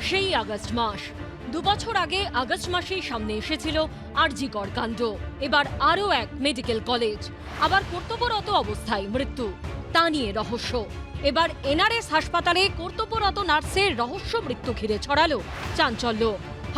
সেই আগস্ট মাস। 2 বছর আগে আগস্ট মাসেই সামনে এসেছিল আরজি কর কাণ্ড। এবার আরও এক মেডিকেল কলেজ, আবার কর্তব্যরত অবস্থায় মৃত্যু। তা নিয়ে রহস্য। এবার এনআরএস হাসপাতালে কর্তব্যরত নার্সের রহস্য মৃত্যু ঘিরে ছড়ালো চাঞ্চল্য।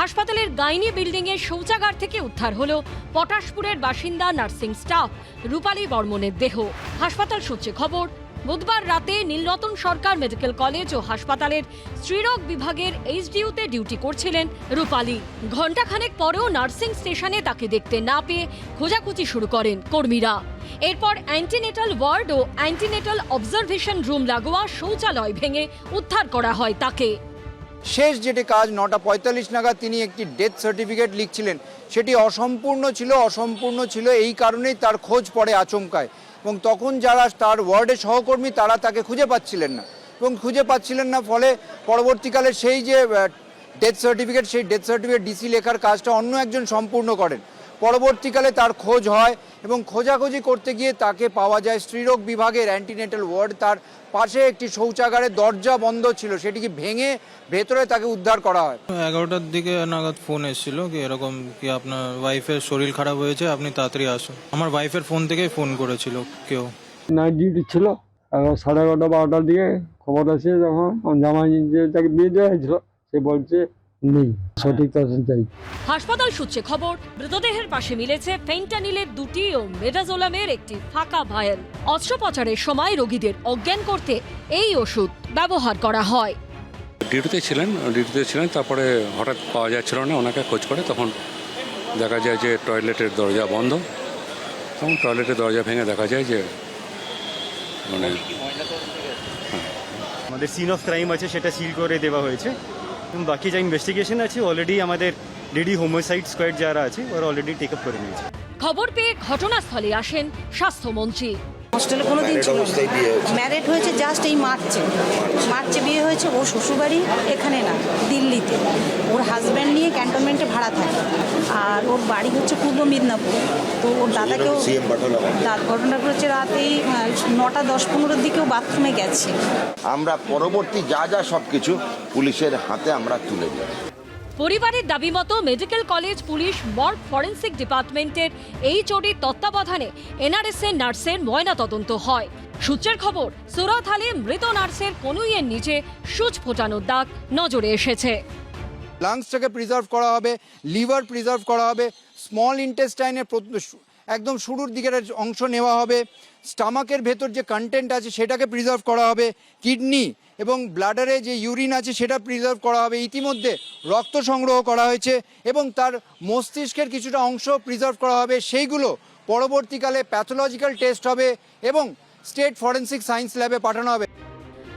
হাসপাতালের গাইনি বিল্ডিং এর শৌচাগার থেকে উদ্ধার হলো পটাশপুরের বাসিন্দা নার্সিং স্টাফ রূপালী বর্মনের দেহ। হাসপাতাল সূত্রে খবর, বুধবার রাতে নীলরতন সরকার মেডিকেল কলেজ ও হাসপাতালের স্ত্রীরোগ বিভাগের এইচডিইউতে ডিউটি করছিলেন রূপালী। ঘণ্টাখানেক পরেও নার্সিং স্টেশনে তাকে দেখতে না পেয়ে খোঁজাখুঁজি শুরু করেন কর্মীরা। এরপর অ্যান্টিনেটাল ওয়ার্ড ও অ্যান্টিনেটাল অবজারভেশন রুম লাগোয়া শৌচালয় ভেঙে উদ্ধার করা হয় তাকে। শেষ যেটি কাজ 9:45 নাগাদ তিনি একটি ডেথ সার্টিফিকেট লিখছিলেন, সেটি অসম্পূর্ণ ছিল এই কারণেই তার খোঁজ পড়ে আচমকায়। এবং তখন যারা তার ওয়ার্ডের সহকর্মী তারা তাকে খুঁজে পাচ্ছিলেন না, ফলে পরবর্তীকালে সেই যে ডেথ সার্টিফিকেট ডিসি লেখার কাজটা অন্য একজন সম্পূর্ণ করেন। পরবর্তীকালে তার খোঁজ হয় এবং খোঁজাখুঁজি করতে গিয়ে তাকে পাওয়া যায় স্ত্রীরোগ বিভাগের অ্যান্টিনেটাল ওয়ার্ড। তার পাশে একটি শৌচাগারের দরজা বন্ধ ছিল, সেটিকে ভেঙে ভেতরে তাকে উদ্ধার করা হয়। 11টার দিকে নাগাদ ফোন এসেছিল কি এরকম কি আপনার ওয়াইফের শরীর খারাপ হয়েছে, আপনি তাড়াতাড়ি আসুন। আমার ওয়াইফের ফোন থেকেই ফোন করেছিল কেউ। নাইট ডিউটি ছিল, 11:30 12টার দিকে খবর আসে যখন জামাই যে তাকে বিয়ে দেওয়া হয়েছিল সে বলছে নেই, সঠিক তদন্ত চাই। হাসপাতাল সূত্রে খবর, মৃতদেহের পাশে মিলেছে ফেন্টানিলের 2টি ও মেডাজোলামের একটি ফাঁকা ভায়েল। অস্ত্রোপচারের সময় রোগীদের অজ্ঞান করতে এই ওষুধ ব্যবহার করা হয়। ডিউটিতে ছিলেন, তারপরে হঠাৎ পাওয়া যাচ্ছিল না, ওনাকে খোঁজ করে তখন দেখা যায় যে টয়লেটের দরজা বন্ধ। তখন টয়লেটের দরজা ভেঙে দেখা যায় যে মানে আমাদের সিন অফ ক্রাইম আছে সেটা সিল করে দেওয়া হয়েছে এবং বাকি যা ইনভেস্টিগেশন আছে অলরেডি আমাদের ডিডি হোমিসাইড স্কোয়াড যারা আছে ওরা অলরেডি টেক আপ করে নিয়েছে। খবর পেয়ে ঘটনাস্থলে আসেন স্বাস্থ্যমন্ত্রী। হস্টেলে কোনোদিন ছিল ম্যারেড হয়েছে জাস্ট এই মার্চে বিয়ে হয়েছে। ও শ্বশুরবাড়ি এখানে না, দিল্লিতে। ওর হাজব্যান্ড নিয়ে ক্যান্টনমেন্টে ভাড়া থাকে, আর ওর বাড়ি হচ্ছে পূর্ব মেদিনীপুর। তো ওর দাদাকেও ঘটনাটা হচ্ছে রাতেই 9টা 10-15 দিকেও বাথরুমে গেছে। আমরা পরবর্তী যা সব কিছু পুলিশের হাতে আমরা তুলে দিই। পরিবারের দাবি মতো medical college police morgue forensic ডিপার্টমেন্টের এই চোরির তত্ত্বাবধানে এনআরএস এর নার্সের ময়না তদন্ত হয়। সূত্রের খবর, সুরাত হালে মৃত নার্সের কনুইয়ের নিচে সূচ ফোটানোর দাগ নজরে এসেছে। লাংসটাকে প্রিজার্ভ করা হবে, লিভার প্রিজার্ভ করা হবে, স্মল ইন্টেস্টাইনের একদম শুরুর দিকের অংশ নেওয়া হবে, স্টামাকের ভেতর যে কন্টেন্ট আছে সেটাকে প্রিজার্ভ করা হবে, কিডনি এবং ব্লাডারে যে ইউরিন আছে সেটা প্রিজার্ভ করা হবে। ইতিমধ্যে রক্ত সংগ্রহ করা হয়েছে এবং তার মস্তিষ্কের কিছুটা অংশ প্রিজার্ভ করা হবে। সেইগুলো পরবর্তীকালে প্যাথোলজিক্যাল টেস্ট হবে এবং স্টেট ফরেন্সিক সায়েন্স ল্যাবে পাঠানো হবে।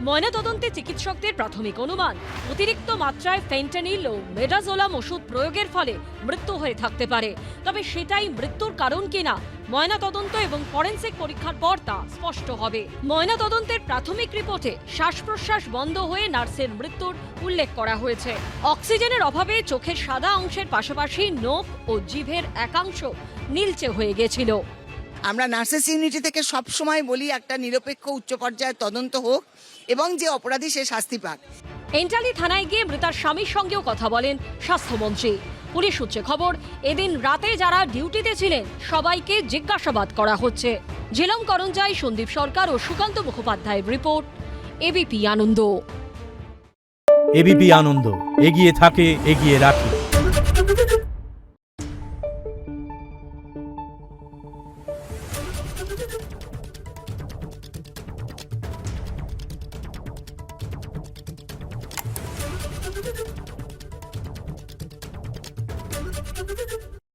ময়নাতদন্তে চিকিৎসকদের প্রাথমিক অনুমান, অতিরিক্ত মাত্রায় ফেন্টানিল ও মেডাজোলাম ওষুধ প্রয়োগের ফলে মৃত্যু হয়ে থাকতে পারে। তবে সেটাই মৃত্যুর কারণ কিনা ময়নাতদন্ত এবং ফরেনসিক পরীক্ষার পর তা স্পষ্ট হবে। ময়নাতদন্তের প্রাথমিক রিপোর্টে শ্বাস প্রশ্বাস বন্ধ হয়ে নার্সের মৃত্যুর উল্লেখ করা হয়েছে। অক্সিজেনের অভাবে চোখের সাদা অংশের পাশাপাশি নখ ও জিভের একাংশ নীলচে হয়ে গেছিল। আমরা নার্সেস ইউনিটি থেকে সব সময় বলি একটা নিরপেক্ষ উচ্চ পর্যায়ের তদন্ত হোক এবং যে অপরাধী সে শাস্তি পাক। এন্টালি থানায় গিয়ে মৃতার স্বামীর সঙ্গেও কথা বলেন স্বাস্থ্যমন্ত্রী। পুলিশ সূত্রে খবর, এদিন রাতে যারা ডিউটিতে ছিলেন সবাইকে জিজ্ঞাসাবাদ করা হচ্ছে। ঝিলম করঞ্জাই, সন্দীপ সরকার ও সুকান্ত মুখোপাধ্যায়ের রিপোর্ট, এবিপি আনন্দ। এবিপি আনন্দ, এগিয়ে থাকে, এগিয়ে রাখে।